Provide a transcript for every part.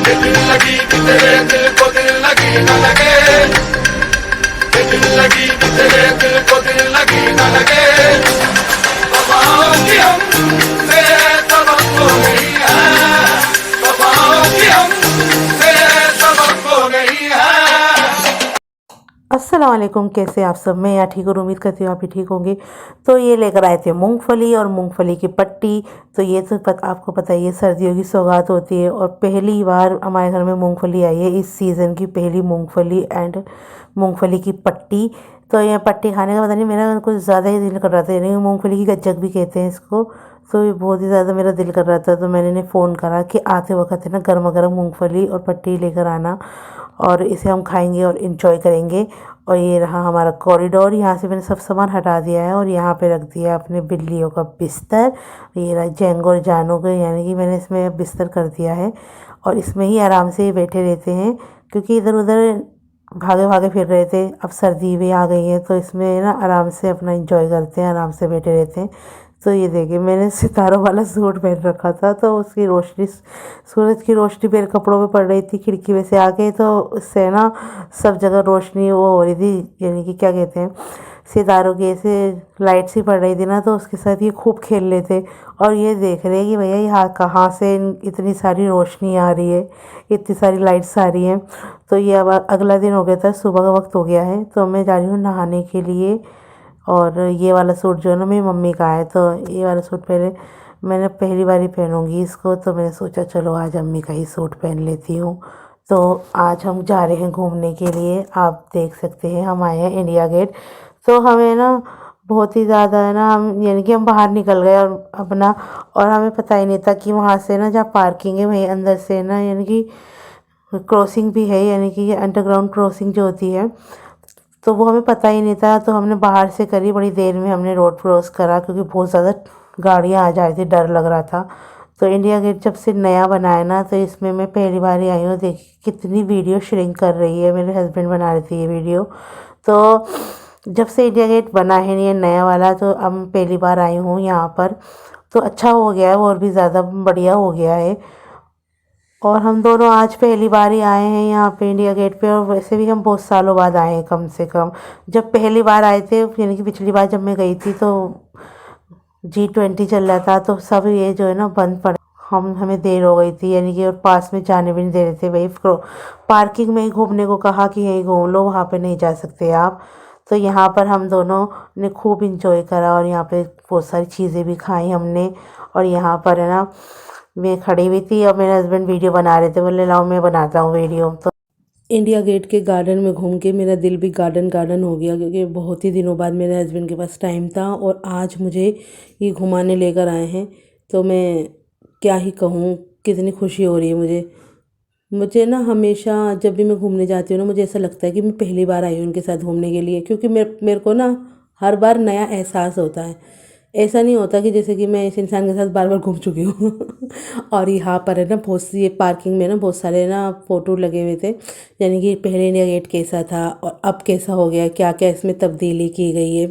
दिल लगी कि तेरे दिल को दिल लगी न लगे, दिल लगी कि तेरे दिल को दिल लगी न लगे। वफाओं की हमसे सबक हो गई है, वफाओं की हमसे सबक हो गई है। अस्सलाम वालेकुम, कैसे आप सब। मैं यहाँ ठीक हूँ, उम्मीद करती हूँ आप भी ठीक होंगे। तो ये लेकर आए थे मूंगफली और मूंगफली की पट्टी। तो ये तो आपको पता ही है, सर्दियों की सौगात होती है और पहली बार हमारे घर में मूंगफली आई है, इस सीज़न की पहली मूंगफली एंड मूंगफली की पट्टी। तो ये पट्टी खाने का पता नहीं मेरा कुछ ज़्यादा ही दिल कर रहा था, यानी मूँगफली की गज्जक भी कहते हैं इसको। तो ये बहुत ही ज़्यादा मेरा दिल कर रहा था, तो मैंने इन्हें फ़ोन करा कि आते वक्त है ना गर्मा गर्म मूँगफली और पट्टी लेकर आना और इसे हम खाएंगे और इन्जॉय करेंगे। और ये रहा हमारा कॉरिडोर, यहाँ से मैंने सब सामान हटा दिया है और यहाँ पे रख दिया अपने बिल्लियों का बिस्तर। ये रहा जेंगो और जानू का, यानी कि मैंने इसमें बिस्तर कर दिया है और इसमें ही आराम से बैठे रहते हैं, क्योंकि इधर उधर भागे भागे फिर रहे थे। अब सर्दी भी आ गई है तो इसमें ना आराम से अपना एंजॉय करते हैं, आराम से बैठे रहते हैं। तो ये देखिए मैंने सितारों वाला सूट पहन रखा था, तो उसकी रोशनी, सूरज की रोशनी मेरे कपड़ों पे पड़ रही थी खिड़की में से आके, तो उससे ना सब जगह रोशनी वो हो रही थी, यानी कि क्या कहते हैं, सितारों की ऐसे लाइट सी पड़ रही थी ना, तो उसके साथ ये खूब खेल रहे थे। और ये देख रहे हैं कि भैया यहाँ कहाँ से इतनी सारी रोशनी आ रही है, इतनी सारी लाइट्स आ रही हैं। तो ये अब अगला दिन हो गया था, सुबह का वक्त हो गया है, तो मैं जा रही हूँ नहाने के लिए। और ये वाला सूट जो है ना मेरी मम्मी का है, तो ये वाला सूट पहले मैंने पहली बार ही पहनूंगी इसको, तो मैंने सोचा चलो आज अम्मी का ही सूट पहन लेती हूँ। तो आज हम जा रहे हैं घूमने के लिए, आप देख सकते हैं हम आए हैं इंडिया गेट। तो हमें ना बहुत ही ज़्यादा है ना, हम यानी कि हम बाहर निकल गए और अपना, और हमें पता ही नहीं था कि वहाँ से ना जहाँ पार्किंग है वहीं अंदर से ना, यानी कि क्रॉसिंग भी है, यानी कि ये अंडरग्राउंड क्रॉसिंग जो होती है, तो वो हमें पता ही नहीं था। तो हमने बाहर से करी, बड़ी देर में हमने रोड क्रॉस करा, क्योंकि बहुत ज़्यादा गाड़ियाँ आ जा रही थी, डर लग रहा था। तो इंडिया गेट जब से नया बना है ना, तो इसमें मैं पहली बार ही आई हूँ। देखिए कितनी वीडियो श्रिंक कर रही है, मेरे हस्बैंड बना रहे थे ये वीडियो। तो जब से इंडिया गेट बना है ये नया वाला, तो अब मैं पहली बार आई हूँ यहाँ पर। तो अच्छा हो गया है, और भी ज़्यादा बढ़िया हो गया है। और हम दोनों आज पहली बार ही आए हैं यहाँ पे इंडिया गेट पे, और वैसे भी हम बहुत सालों बाद आए हैं कम से कम। जब पहली बार आए थे, यानी कि पिछली बार जब मैं गई थी, तो G20 चल रहा था, तो सब ये जो है ना बंद पड़े, हमें देर हो गई थी, यानी कि और पास में जाने भी नहीं दे रहे थे। वही पार्किंग में ही घूमने को कहा कि यहीं घूम लो, वहाँ पे नहीं जा सकते आप। तो यहाँ पर हम दोनों ने खूब इंजॉय करा और यहाँ पे बहुत सारी चीज़ें भी खाई हमने। और यहाँ पर है ना मैं खड़ी हुई थी और मेरे हस्बैंड वीडियो बना रहे थे, बोले लाओ मैं बनाता हूँ वीडियो। तो इंडिया गेट के गार्डन में घूम के मेरा दिल भी गार्डन गार्डन हो गया, क्योंकि बहुत ही दिनों बाद मेरे हस्बैंड के पास टाइम था और आज मुझे ये घुमाने लेकर आए हैं। तो मैं क्या ही कहूँ, कितनी खुशी हो रही है मुझे। मुझे ना हमेशा जब भी मैं घूमने जाती हूँ ना, मुझे ऐसा लगता है कि मैं पहली बार आई हूँ उनके साथ घूमने के लिए, क्योंकि मेरे को ना हर बार नया एहसास होता है। ऐसा नहीं होता कि जैसे कि मैं इस इंसान के साथ बार बार घूम चुकी हूँ। और यहाँ पर है ना बहुत सी, ये पार्किंग में ना बहुत सारे ना फ़ोटो लगे हुए थे, यानी कि पहले इंडिया गेट कैसा था और अब कैसा हो गया, क्या क्या इसमें तब्दीली की गई है।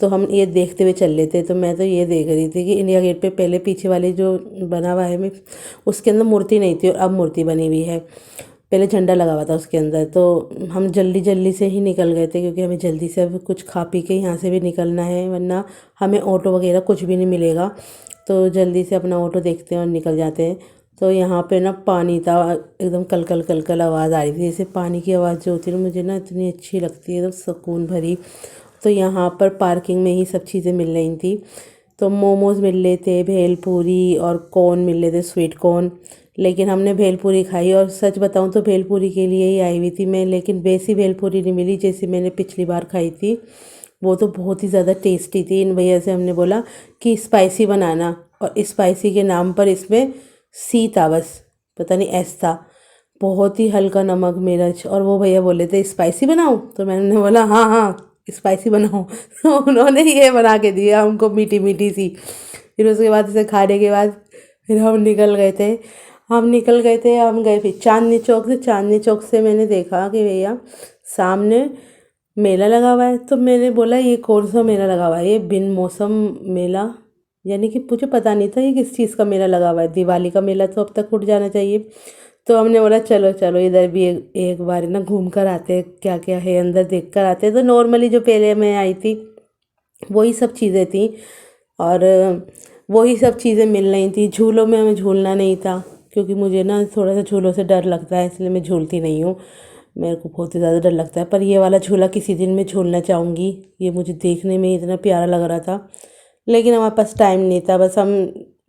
तो हम ये देखते हुए चल लेते। तो मैं तो ये देख रही थी कि इंडिया गेट पे पहले पीछे वाली जो बना हुआ है, मैं उसके अंदर मूर्ति नहीं थी और अब मूर्ति बनी हुई है। पहले झंडा लगा हुआ था उसके अंदर। तो हम जल्दी जल्दी से ही निकल गए थे, क्योंकि हमें जल्दी से अब कुछ खा पी के यहाँ से भी निकलना है, वरना हमें ऑटो वगैरह कुछ भी नहीं मिलेगा। तो जल्दी से अपना ऑटो देखते हैं और निकल जाते हैं। तो यहाँ पे ना पानी था, एकदम कल कल कल कल आवाज़ आ रही थी, जैसे पानी की आवाज़ जो होती है ना, मुझे ना इतनी अच्छी लगती है, एकदम सुकून भरी। तो यहाँ पर पार्किंग में ही सब चीज़ें मिल रही थी। तो मोमोज़ मिल रहे थे, भेलपूरी और कॉर्न मिल रहे थे, स्वीट कॉर्न। लेकिन हमने भेलपूरी खाई, और सच बताऊं तो भेलपूरी के लिए ही आई हुई थी मैं, लेकिन वैसी भेलपूरी नहीं मिली जैसी मैंने पिछली बार खाई थी। वो तो बहुत ही ज़्यादा टेस्टी थी। इन भैया से हमने बोला कि स्पाइसी बनाना, और स्पाइसी के नाम पर इसमें सी था, बस पता नहीं एस था। बहुत ही हल्का नमक मिर्च, और वो भैया बोले थे स्पाइसी बनाऊं, तो मैंने बोला हाँ हाँ स्पाइसी बनाओ। तो उन्होंने ये बना के दिया हमको, मीठी मीठी सी। फिर उसके बाद इसे खाने के बाद फिर हम निकल गए थे। हम गए फिर चांदनी चौक से। चांदनी चौक से मैंने देखा कि भैया सामने मेला लगा हुआ है। तो मैंने बोला ये कौन सा मेला लगा हुआ है, ये बिन मौसम मेला, यानी कि मुझे पता नहीं था ये किस चीज़ का मेला लगा हुआ है। दिवाली का मेला तो अब तक उठ जाना चाहिए। तो हमने बोला चलो चलो इधर भी एक बार ना घूम कर आते हैं, क्या क्या है अंदर देख कर आते हैं। तो नॉर्मली जो पहले मैं आई थी वही सब चीज़ें थी और वही सब चीज़ें मिल रही थी। झूलों में हमें झूलना नहीं था क्योंकि मुझे ना थोड़ा सा झूलों से डर लगता है, इसलिए मैं झूलती नहीं हूँ। मेरे को बहुत ही ज़्यादा डर लगता है। पर ये वाला झूला किसी दिन मैं झूलना चाहूँगी। ये मुझे देखने में इतना प्यारा लग रहा था, लेकिन हमारे पास टाइम नहीं था। बस हम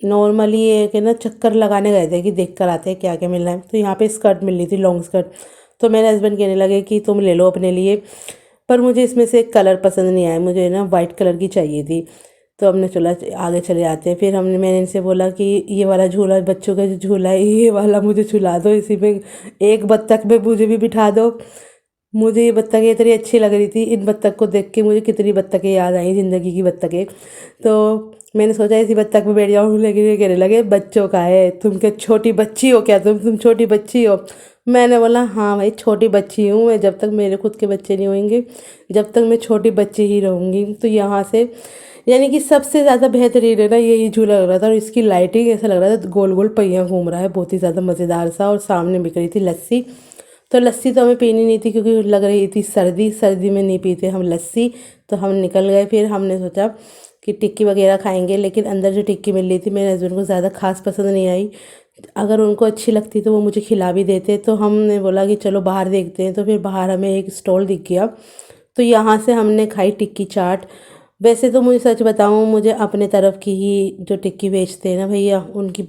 नॉर्मली ये कि ना चक्कर लगाने गए थे कि देख कर आते हैं क्या क्या मिल रहा है। तो यहाँ पे स्कर्ट मिल रही थी, लॉन्ग स्कर्ट। तो मेरे हस्बैंड कहने लगे कि तुम ले लो अपने लिए, पर मुझे इसमें से एक कलर पसंद नहीं आया, मुझे ना वाइट कलर की चाहिए थी। तो हमने चला आगे चले जाते हैं। फिर मैंने इनसे बोला कि ये वाला झूला बच्चों का जो झूला है ये वाला मुझे झुला दो, इसी में एक बत्तख में मुझे भी बिठा दो। मुझे ये बत्तखें इतनी अच्छी लग रही थी, इन बत्तख को देख के मुझे कितनी बत्तखें याद आई, ज़िंदगी की बत्तखें। तो मैंने सोचा इसी बत्तख में बैठ जाऊँ, लेकिन ये कहने लगे बच्चों का है, तुम क्या छोटी बच्ची हो क्या, तुम छोटी बच्ची हो। मैंने बोला हाँ भाई छोटी बच्ची हूँ मैं, जब तक मेरे खुद के बच्चे नहीं होंगे जब तक मैं छोटी बच्ची ही रहूँगी। तो यहाँ से यानी कि सबसे ज़्यादा बेहतरीन है ना यही झूला लग रहा था। और इसकी लाइटिंग ऐसा लग रहा था गोल गोल पहिया घूम रहा है, बहुत ही ज़्यादा मज़ेदार सा। और सामने बिक रही थी लस्सी। तो लस्सी तो हमें पीनी नहीं थी क्योंकि लग रही थी सर्दी, सर्दी में नहीं पीते हम लस्सी। तो हम निकल गए। फिर हमने सोचा कि टिक्की वगैरह खाएंगे, लेकिन अंदर जो टिक्की मिल रही थी मेरे हस्बैंड को ज़्यादा खास पसंद नहीं आई। अगर उनको अच्छी लगती तो वो मुझे खिला भी देते। तो हमने बोला कि चलो बाहर देखते हैं। तो फिर बाहर हमें एक स्टॉल दिख गया, तो यहाँ से हमने खाई टिक्की चाट। वैसे तो मुझे सच बताऊँ, मुझे अपने तरफ की ही जो टिक्की बेचते हैं ना भैया, उनकी